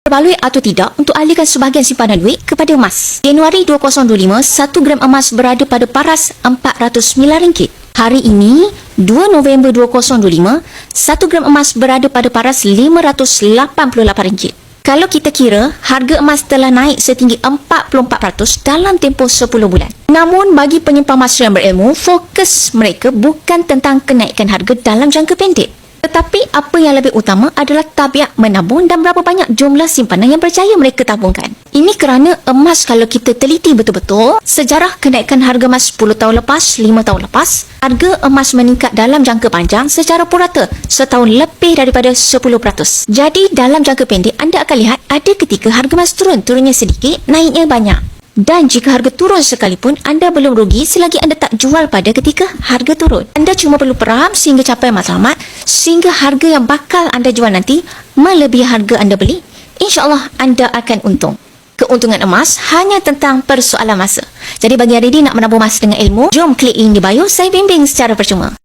Perbaloi atau tidak untuk alihkan sebahagian simpanan duit kepada emas. Januari 2025, 1 gram emas berada pada paras RM409. Hari ini, 2 November 2025, 1 gram emas berada pada paras RM588. Kalau kita kira, harga emas telah naik setinggi 44% dalam tempoh 10 bulan. Namun, bagi penyimpan emas yang berilmu, fokus mereka bukan tentang kenaikan harga dalam jangka pendek. Tetapi apa yang lebih utama adalah tabiat menabung dan berapa banyak jumlah simpanan yang percaya mereka tabungkan. Ini kerana emas, kalau kita teliti betul-betul, sejarah kenaikan harga emas 10 tahun lepas, 5 tahun lepas, harga emas meningkat dalam jangka panjang secara purata setahun lebih daripada 10%. Jadi dalam jangka pendek, anda akan lihat ada ketika harga emas turunnya sedikit, naiknya banyak. Dan jika harga turun sekalipun, anda belum rugi selagi anda tak jual pada ketika harga turun. Anda cuma perlu peram sehingga capai matlamat, sehingga harga yang bakal anda jual nanti melebihi harga anda beli. InsyaAllah anda akan untung. Keuntungan emas hanya tentang persoalan masa. Jadi bagi hari ini nak menabung emas dengan ilmu, jom klik link di bio, saya bimbing secara percuma.